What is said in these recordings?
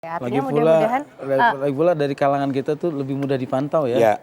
Artinya mudah-mudahan lagi pula dari kalangan kita tuh lebih mudah dipantau ya. Iya.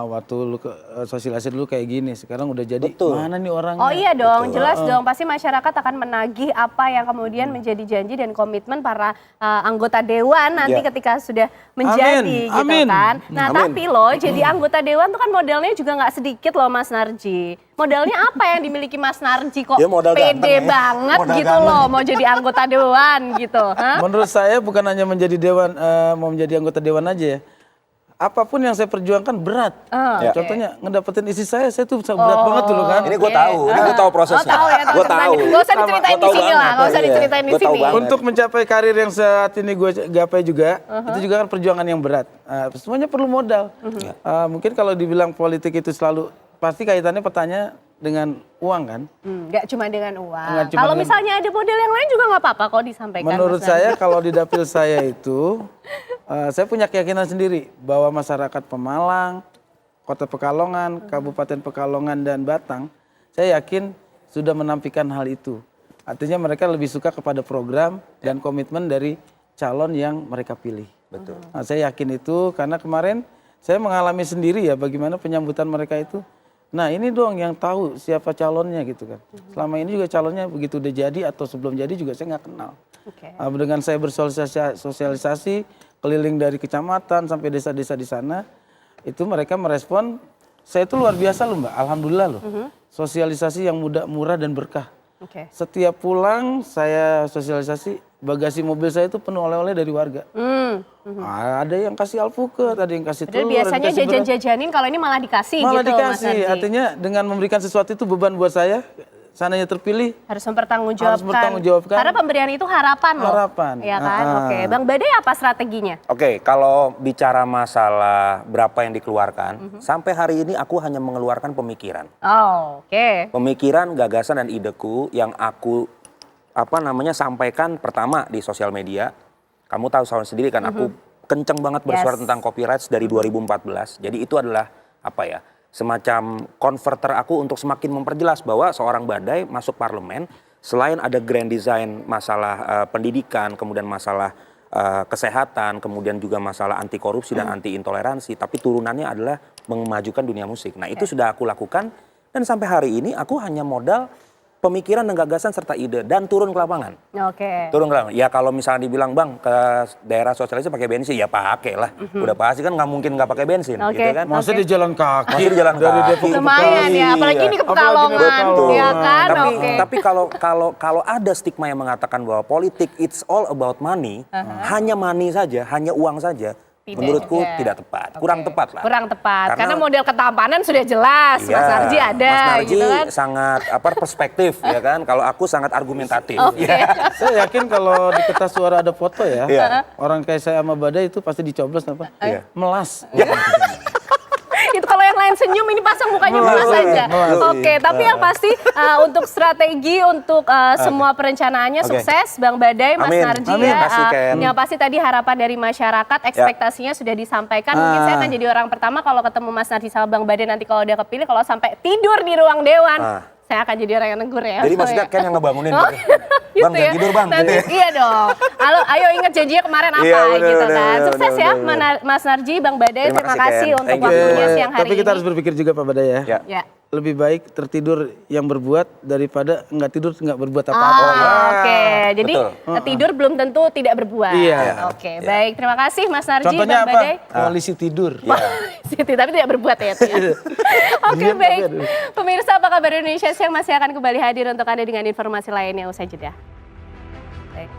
Waktu lu sosialisasi dulu kayak gini, sekarang udah jadi mana nih orangnya? Oh iya dong, jelas dong. Pasti masyarakat akan menagih apa yang kemudian menjadi janji dan komitmen para anggota dewan nanti ketika sudah menjadi gitu kan. Nah tapi loh, jadi anggota dewan tuh kan modalnya juga nggak sedikit loh Mas Narji. Modalnya apa yang dimiliki Mas Narji kok Ya, modal pede ganteng, banget modal gitu ganteng. loh mau jadi anggota dewan gitu. Hah? Menurut saya bukan hanya menjadi dewan, mau menjadi anggota dewan aja ya. Apapun yang saya perjuangkan berat. Contohnya ngedapetin isi saya tuh berat banget dulu kan. Ini gue tahu, ini gue tahu prosesnya. Oh tahu ya, Gue tahu. Gak usah diceritain di sini lah, gak usah diceritain di sini. Untuk mencapai karir yang saat ini gue gapai juga, itu juga kan perjuangan yang berat. Semuanya perlu modal. Mungkin kalau dibilang politik itu selalu, pasti kaitannya pertanyaan dengan uang kan. Nggak cuma dengan uang. Nggak cuma Kalau dengan- misalnya ada model yang lain juga nggak apa-apa kok disampaikan. Menurut Mas saya Narji. kalau di dapil saya itu, saya punya keyakinan sendiri bahwa masyarakat Pemalang, Kota Pekalongan, Kabupaten Pekalongan dan Batang, saya yakin sudah menampilkan hal itu. Artinya mereka lebih suka kepada program dan komitmen dari calon yang mereka pilih. Betul. Nah, saya yakin itu karena kemarin saya mengalami sendiri ya bagaimana penyambutan mereka itu. Nah ini dong yang tahu siapa calonnya gitu kan. Selama ini juga calonnya begitu udah jadi atau sebelum jadi juga saya nggak kenal. Oke. Dengan saya bersosialisasi keliling dari kecamatan sampai desa-desa di sana, itu mereka merespon, saya itu luar biasa loh Mbak, alhamdulillah loh. Sosialisasi yang mudah, murah dan berkah. Oke. Setiap pulang saya sosialisasi, bagasi mobil saya itu penuh oleh-oleh dari warga. Ada yang kasih alpukat, ada yang kasih Padahal telur, biasanya ada yang kasih beras. jajan-jajanin kalau ini malah dikasih Malah gitu Mas dikasih, Narji. artinya dengan memberikan sesuatu itu beban buat saya, sananya terpilih. Harus mempertanggungjawabkan. Harus mempertanggungjawabkan. Karena pemberian itu harapan loh. Harapan. Iya kan? Oke. Bang Badai apa strateginya? Oke, kalau bicara masalah berapa yang dikeluarkan, sampai hari ini aku hanya mengeluarkan pemikiran. Oh, oke. Pemikiran, gagasan dan ideku yang aku sampaikan pertama di sosial media. Kamu tahu soal sendiri kan aku kenceng banget bersuara tentang copyright dari 2014. Jadi itu adalah semacam converter aku untuk semakin memperjelas bahwa seorang Badai masuk parlemen selain ada grand design masalah pendidikan, kemudian masalah kesehatan, kemudian juga masalah anti korupsi dan anti intoleransi, tapi turunannya adalah memajukan dunia musik. Nah, itu sudah aku lakukan dan sampai hari ini aku hanya modal pemikiran dan gagasan serta ide dan turun ke lapangan. Oke. Turun ke lapangan. Ya kalau misalnya dibilang Bang ke daerah sosialisasi pakai bensin, ya pakai lah. Udah pasti kan nggak mungkin nggak pakai bensin, Oke. gitu kan? Masa di jalan kaki? Masih di jalan dari kaki. Depok ke Lumayan ya, apalagi ini ke Pekalongan, ya kan? Tapi kalau ada stigma yang mengatakan bahwa politik it's all about money, hanya money saja, hanya uang saja, menurutku tidak tepat, kurang tepat lah. Kurang tepat, karena model ketampanan sudah jelas, Iya, Mas Narji ada Mas Narji gitu kan. sangat perspektif ya kan, kalau aku sangat argumentatif. Oke. Saya yakin kalau di kertas suara ada foto ya, Iya. orang kayak saya sama Badai itu pasti dicoblos apa? Iya. Melas. Itu kalau yang lain senyum ini pasang mukanya melas aja. Oke, tapi yang pasti untuk strategi untuk semua perencanaannya sukses Bang Badai, Mas Amin. Narji Amin. ya. Terima kasih, Ken. Yang pasti tadi harapan dari masyarakat, ekspektasinya sudah disampaikan. Mungkin saya akan jadi orang pertama kalau ketemu Mas Narji sama Bang Badai nanti kalau dia kepilih, kalau sampai tidur di ruang dewan. Saya akan jadi orang yang negur ya. Jadi maksudnya Ken yang ngebangunin Oh, gitu. Bang, gitu jangan tidur Bang. Nanti, Gitu ya. iya dong. Ayo ingat janjinya kemarin apa Iya, bener, gitu bener, kan. bener, Sukses bener, ya bener. Mas Narji, Bang Badai. Terima Terima kasih, kasih Ken. untuk Thank you. waktunya siang hari Tapi kita ini. harus berpikir juga Pak Badai ya. Ya. Ya. Lebih baik tertidur yang berbuat daripada nggak tidur nggak berbuat apa-apa. Oke, jadi Betul. tidur belum tentu tidak berbuat. Iya. Oke, baik. Terima kasih Mas Narji, Contohnya Bang apa? Badai. Koalisi tidur. Siti, tapi tidak berbuat ya. Itu ya. Oke, baik. Pemirsa, apa kabar Indonesia Siang masih akan kembali hadir untuk Anda dengan informasi lainnya usai jeda. Baik.